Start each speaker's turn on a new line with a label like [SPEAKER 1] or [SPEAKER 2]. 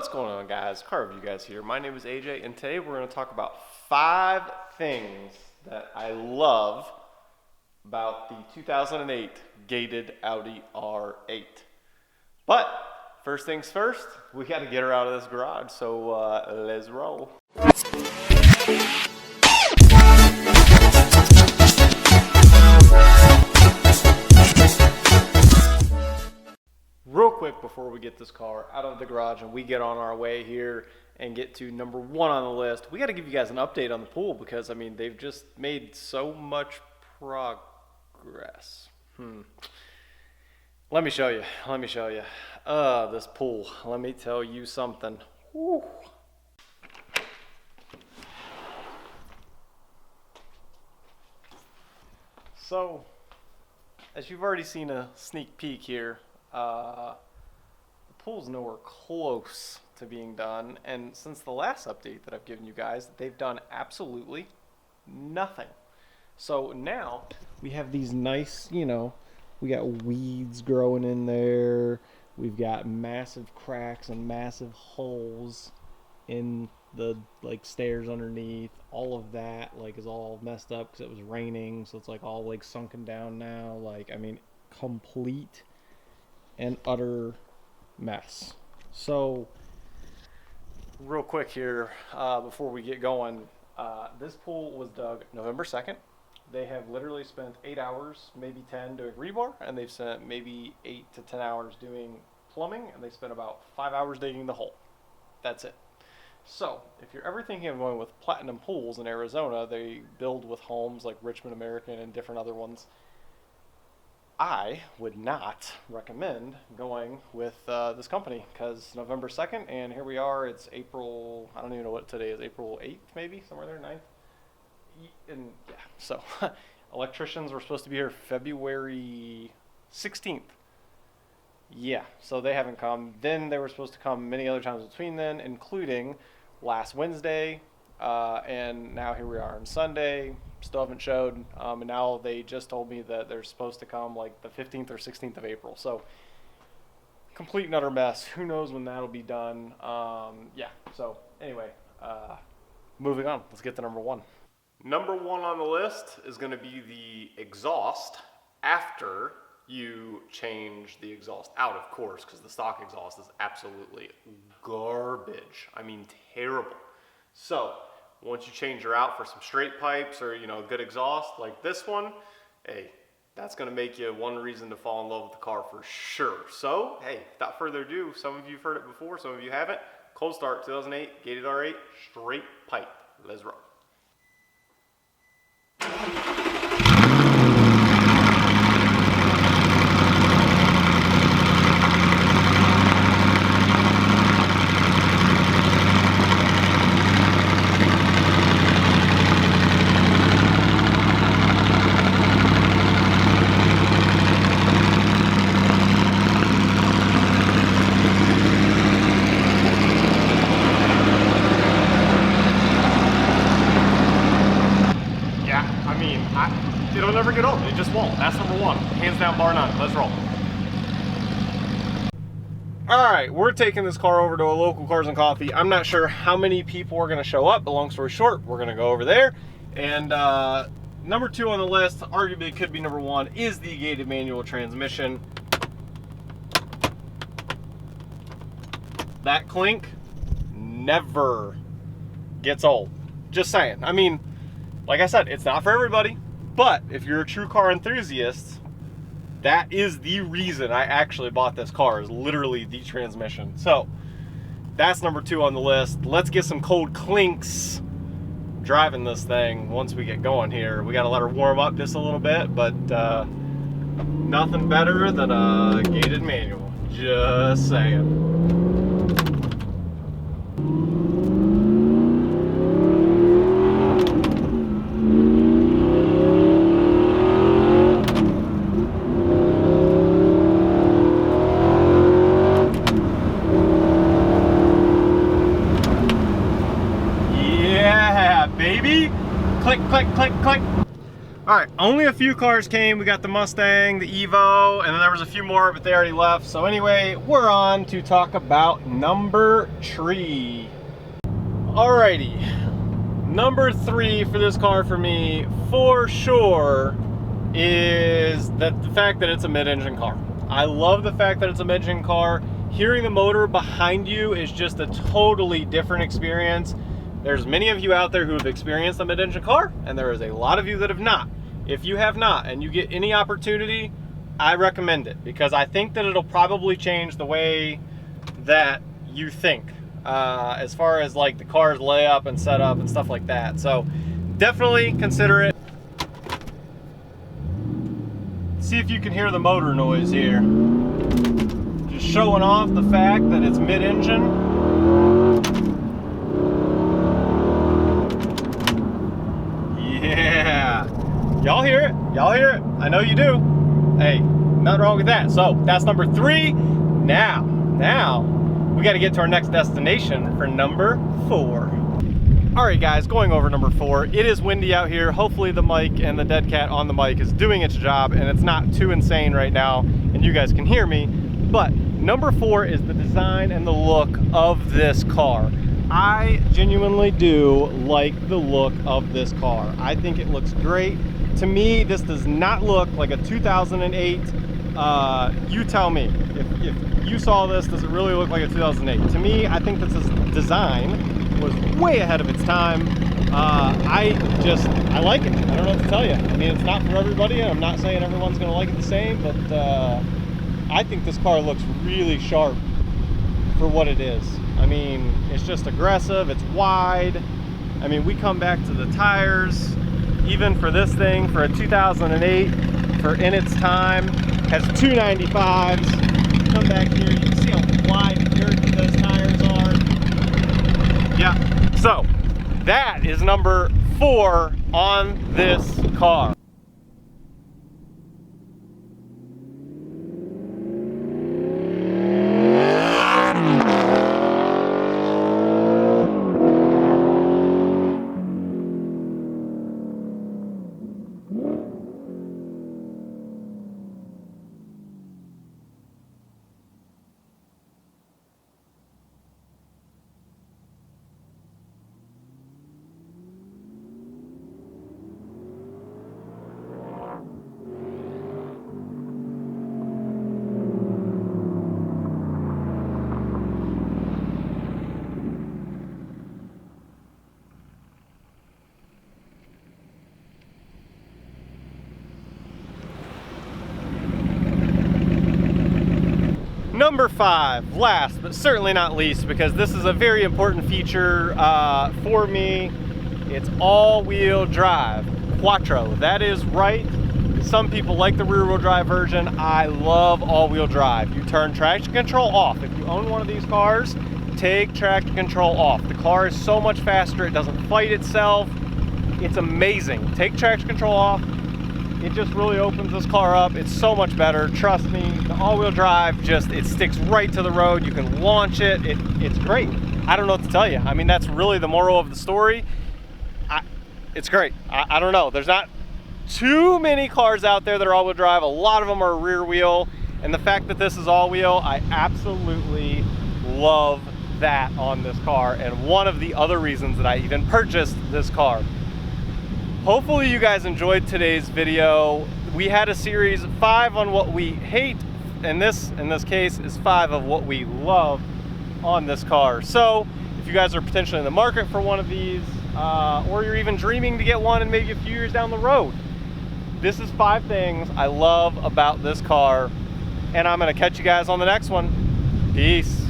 [SPEAKER 1] What's going on, guys? Car Review Guys here. My name is AJ, and today we're going to talk about 5 things that I love about the 2008 gated Audi R8. But first things first, we got to get her out of this garage, so let's roll. Real quick before we get this car out of the garage and we get on our way here and get to number 1 on the list, we got to give you guys an update on the pool because, I mean, they've just made so much progress. Let me show you. This pool. Let me tell you something. Whew. So, as you've already seen a sneak peek here, the pool's nowhere close to being done, and since the last update that I've given you guys, they've done absolutely nothing. So now we have these nice, we got weeds growing in there, we've got massive cracks and massive holes in the stairs underneath. All of that is all messed up because it was raining, so it's all sunken down now. I mean, complete and utter mess. So real quick here, before we get going, this pool was dug November 2nd. They have literally spent 8 hours, maybe 10, doing rebar, and they've spent maybe 8 to 10 hours doing plumbing, and they spent about 5 hours digging the hole. That's it. So if you're ever thinking of going with platinum pools in Arizona, they build with homes like Richmond American and different other ones. I would not recommend going with this company because November 2nd, and here we are, it's April, I don't even know what today is, April 8th maybe, somewhere there, 9th? And yeah, so electricians were supposed to be here February 16th. Yeah, so they haven't come. Then they were supposed to come many other times between then, including last Wednesday, and now here we are on Sunday. Still haven't showed, and now they just told me that they're supposed to come the 15th or 16th of April. So complete and utter mess. Who knows when that'll be done. Yeah, so anyway, moving on. Let's get to number 1. Number 1 on the list is going to be the exhaust after you change the exhaust out, of course, because the stock exhaust is absolutely garbage. I mean, terrible. So once you change her out for some straight pipes or, good exhaust like this one, hey, that's going to make you one reason to fall in love with the car for sure. So, hey, without further ado, some of you have heard it before, some of you haven't. Cold start 2008 gated R8 straight pipe. Let's roll. It'll never get old. It just won't. That's number 1. Hands down, bar none. Let's roll. Alright, we're taking this car over to a local Cars and Coffee. I'm not sure how many people are going to show up, but long story short, we're going to go over there. And number 2 on the list, arguably could be number 1, is the gated manual transmission. That clink never gets old. Just saying. I mean, like I said, it's not for everybody. But if you're a true car enthusiast, that is the reason I actually bought this car, is literally the transmission. So that's number 2 on the list. Let's get some cold clinks driving this thing once we get going here. We got to let her warm up just a little bit, but nothing better than a gated manual. Just saying. Click, click, click, click. All right, only a few cars came. We got the Mustang, the Evo, and then there was a few more, but they already left. So anyway, we're on to talk about number 3. Alrighty, number 3 for this car for me, for sure, is the fact that it's a mid-engine car. I love the fact that it's a mid-engine car. Hearing the motor behind you is just a totally different experience. There's many of you out there who have experienced a mid-engine car, and there is a lot of you that have not. If you have not, and you get any opportunity, I recommend it, because I think that it'll probably change the way that you think, as far as like the car's layup and setup and stuff like that. So definitely consider it. See if you can hear the motor noise here. Just showing off the fact that it's mid-engine. Yeah. Y'all hear it? Y'all hear it? I know you do. Hey, nothing wrong with that. So that's number 3. Now, we got to get to our next destination for number 4. All right, guys, going over number 4. It is windy out here. Hopefully the mic and the dead cat on the mic is doing its job and it's not too insane right now and you guys can hear me. But number 4 is the design and the look of this car. I genuinely do like the look of this car. I think it looks great. To me, this does not look like a 2008. You tell me. If you saw this, does it really look like a 2008? To me, I think that this design was way ahead of its time. I like it. I don't know what to tell you. I mean, it's not for everybody. I'm not saying everyone's going to like it the same, but I think this car looks really sharp for what it is. I mean, it's just aggressive, it's wide. I mean, we come back to the tires, even for this thing, for a 2008, for in its time, has 295s. Come back here, you can see how wide and girthy those tires are. Yeah, so that is number 4 on this car. Number 5, last but certainly not least, because this is a very important feature for me. It's all-wheel drive, Quattro. That is right. Some people like the rear-wheel drive version. I love all-wheel drive. You turn traction control off. If you own one of these cars, take traction control off. The car is so much faster. It doesn't fight itself. It's amazing. Take traction control off. It just really opens this car up. It's so much better. Trust me, the all-wheel drive it sticks right to the road. You can launch it. It's great. I don't know what to tell you. I mean, that's really the moral of the story. It's great. I don't know. There's not too many cars out there that are all-wheel drive. A lot of them are rear wheel. And the fact that this is all-wheel, I absolutely love that on this car. And one of the other reasons that I even purchased this car. Hopefully you guys enjoyed today's video. We had a series 5 on what we hate, and this, in this case, is 5 of what we love on this car. So if you guys are potentially in the market for one of these, or you're even dreaming to get one in maybe a few years down the road, this is 5 things I love about this car, and I'm gonna catch you guys on the next one. Peace.